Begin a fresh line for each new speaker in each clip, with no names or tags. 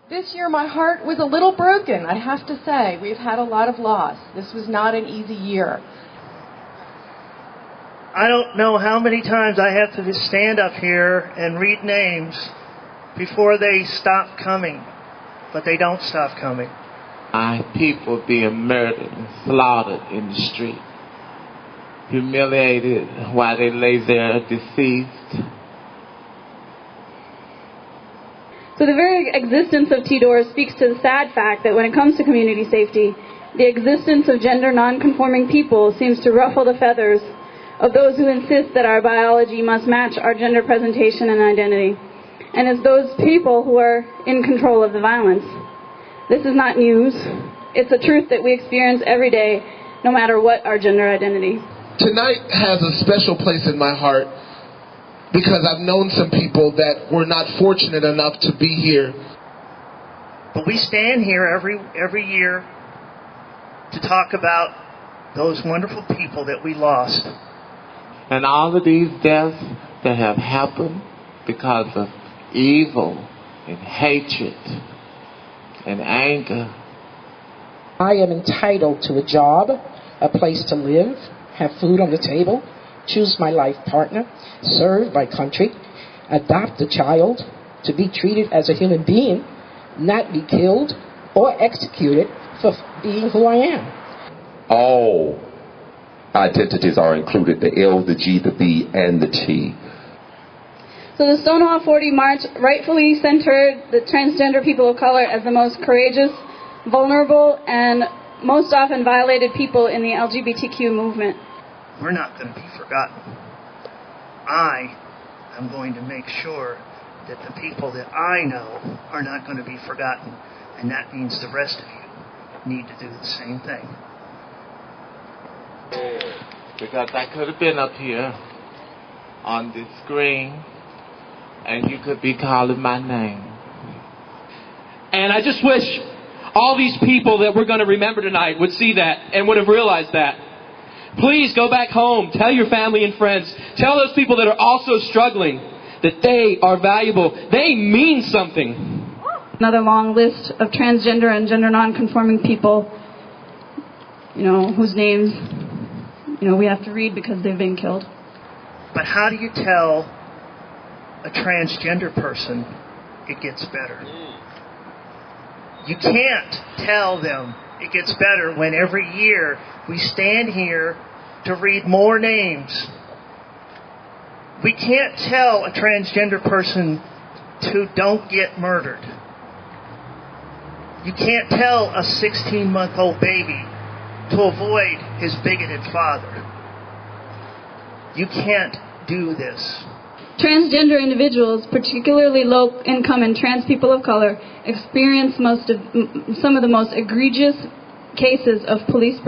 This year my heart was a little broken, I have to say. We've had a lot of loss. This was not an easy year.
I don't know how many times I have to just stand up here and read names before they stop coming, but they don't stop coming.
My people being murdered and slaughtered in the street, humiliated while they lay there deceased.
So the very existence of TDOR speaks to the sad fact that when it comes to community safety, the existence of gender non-conforming people seems to ruffle the feathers of those who insist that our biology must match our gender presentation and identity, and it's those people who are in control of the violence. This is not news. It's a truth that we experience every day, no matter what our gender identity.
Tonight has a special place in my heart because I've known some people that were not fortunate enough to be here.
But we stand here every year to talk about those wonderful people that we lost.
And all of these deaths that have happened because of evil and hatred and anger.
I am entitled to a job, a place to live, have food on the table, choose my life partner, serve my country, adopt a child, to be treated as a human being, not be killed or executed for being who I am.
All identities are included, the L, the G, the B, and the T.
So the Stonewall 40 March rightfully centered the transgender people of color as the most courageous, vulnerable, and most often violated people in the LGBTQ movement.
We're not going to be forgotten. I am going to make sure that the people that I know are not going to be forgotten, and that means the rest of you need to do the same thing.
Because I could have been up here on this screen and you could be calling my name.
And I just wish all these people that we're going to remember tonight would see that and would have realized that. Please go back home. Tell your family and friends. Tell those people that are also struggling that they are valuable. They mean something.
Another long list of transgender and gender non-conforming people, whose names, we have to read because they've been killed.
But how do you tell a transgender person it gets better? You can't tell them it gets better when every year we stand here to read more names. We can't tell a transgender person to don't get murdered. You can't tell a 16-month-old baby to avoid his bigoted father. You can't do this.
Transgender individuals, particularly low-income and trans people of color, experience some of the most egregious cases of police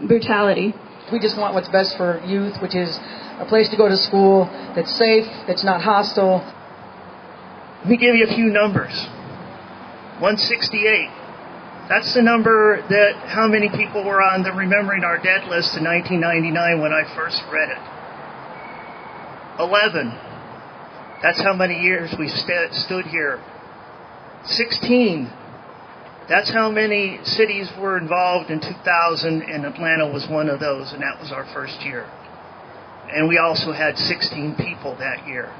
brutality.
We just want what's best for youth, which is a place to go to school that's safe, that's not hostile.
Let me give you a few numbers. 168. That's the number that how many people were on the Remembering Our Dead list in 1999 when I first read it. 11. That's how many years we stood here. 16. That's how many cities were involved in 2000, and Atlanta was one of those, and that was our first year. And we also had 16 people that year.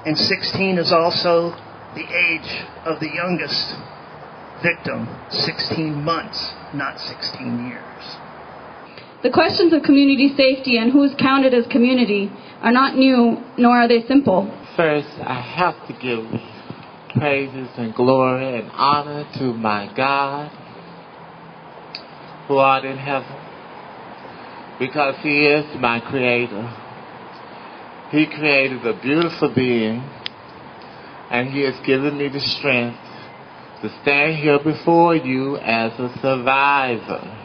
And 16 is also the age of the youngest victim, 16 months, not 16 years.
The questions of community safety and who's counted as community are not new, nor are they simple.
First, I have to give praises and glory and honor to my God who art in heaven, because He is my creator. He created a beautiful being, and He has given me the strength to stand here before you as a survivor.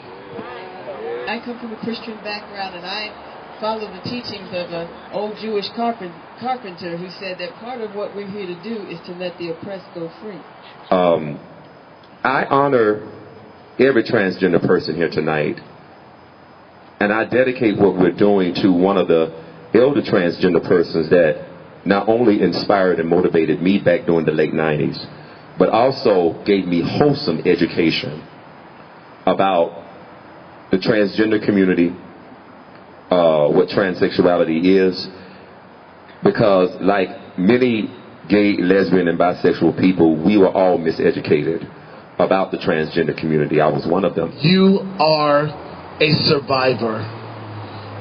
I come from a Christian background, and I follow the teachings of an old Jewish carpenter who said that part of what we're here to do is to let the oppressed go free.
I honor every transgender person here tonight, and I dedicate what we're doing to one of the elder transgender persons that not only inspired and motivated me back during the late 90s, but also gave me wholesome education about the transgender community, what transsexuality is, because like many gay, lesbian, and bisexual people, we were all miseducated about the transgender community. I was one of them.
You are a survivor.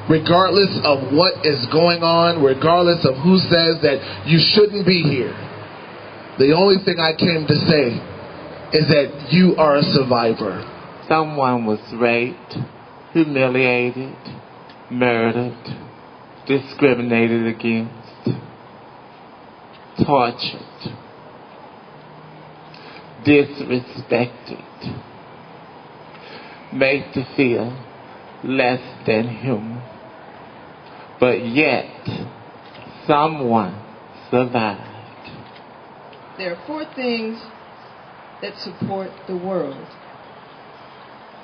Regardless of what is going on, regardless of who says that you shouldn't be here, the only thing I came to say is that you are a survivor.
Someone was raped, humiliated, murdered, discriminated against, tortured, disrespected, made to feel less than human. But yet, someone survived.
There are 4 things that support the world.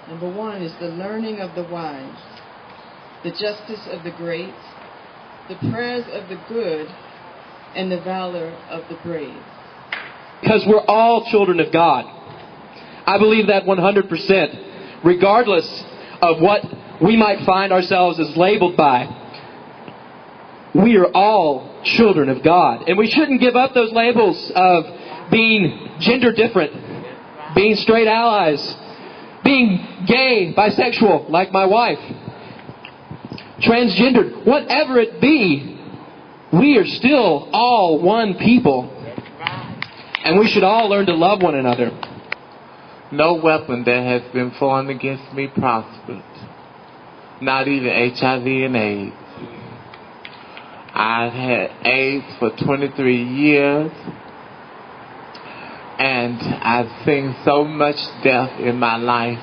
Number 1 is the learning of the wise, the justice of the great, the prayers of the good, and the valor of the brave.
Because we're all children of God. I believe that 100%, regardless of what we might find ourselves as labeled by. We are all children of God. And we shouldn't give up those labels of being gender different, being straight allies, being gay, bisexual, like my wife, transgendered, whatever it be. We are still all one people. And we should all learn to love one another.
No weapon that has been formed against me prospered. Not even HIV and AIDS. I've had AIDS for 23 years. And I've seen so much death in my life.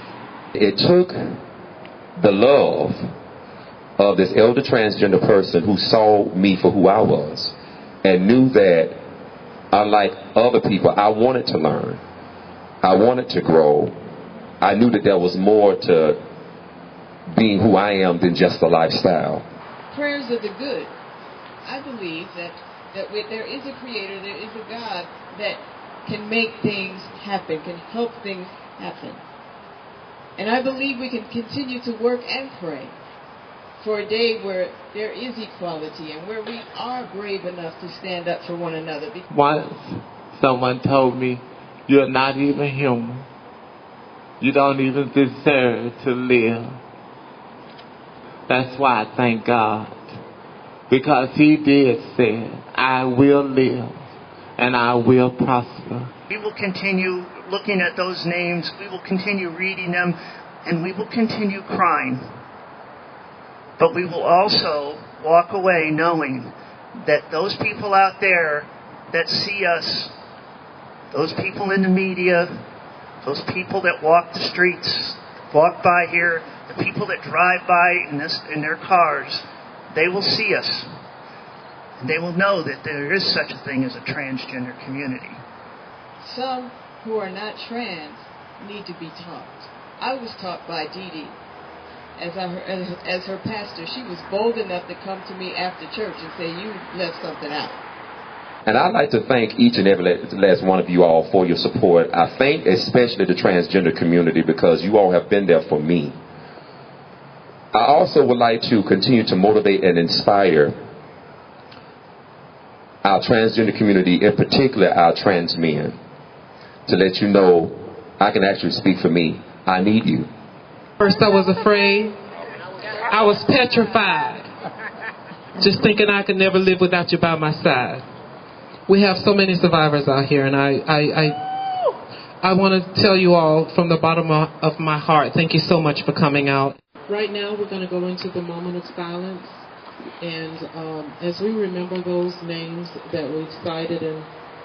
It took the love of this elder transgender person who saw me for who I was and knew that, unlike other people, I wanted to learn. I wanted to grow. I knew that there was more to being who I am than just a lifestyle.
Prayers of the good. I believe that there is a creator, there is a God that can make things happen, can help things happen. And I believe we can continue to work and pray for a day where there is equality and where we are brave enough to stand up for one another.
Once someone told me, "You're not even human. You don't even deserve to live." That's why I thank God. Because He did say, "I will live and I will prosper."
We will continue looking at those names. We will continue reading them. And we will continue crying. But we will also walk away knowing that those people out there that see us, those people in the media, those people that walk the streets, walk by here, the people that drive by in their cars, they will see us. And they will know that there is such a thing as a transgender community.
Some who are not trans need to be taught. I was taught by Dee Dee. As her pastor, she was bold enough to come to me after church and say, "You left something out."
And I'd like to thank each and every last one of you all for your support. I thank especially the transgender community because you all have been there for me. I also would like to continue to motivate and inspire our transgender community, in particular our trans men, to let you know I can actually speak for me. I need you.
First I was afraid. I was petrified. Just thinking I could never live without you by my side. We have so many survivors out here, and I want to tell you all from the bottom of my heart, thank you so much for coming out. Right now we're going to go into the moment of silence. And as we remember those names that we've cited and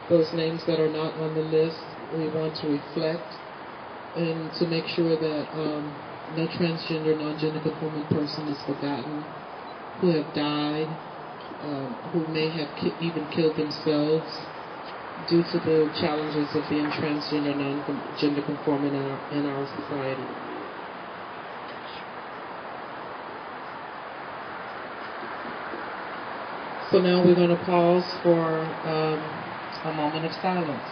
those names that are not on the list, we want to reflect and to make sure that no transgender, non-gender conforming person is forgotten, who have died, who may have even killed themselves due to the challenges of being transgender, non-gender conforming in our society. So now we're going to pause for a moment of silence.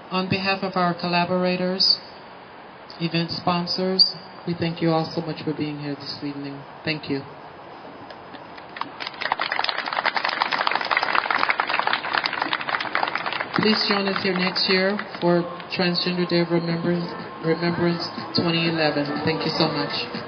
On behalf of our collaborators, event sponsors, we thank you all so much for being here this evening. Thank you. Please join us here next year for Transgender Day of Remembrance 2011. Thank you so much.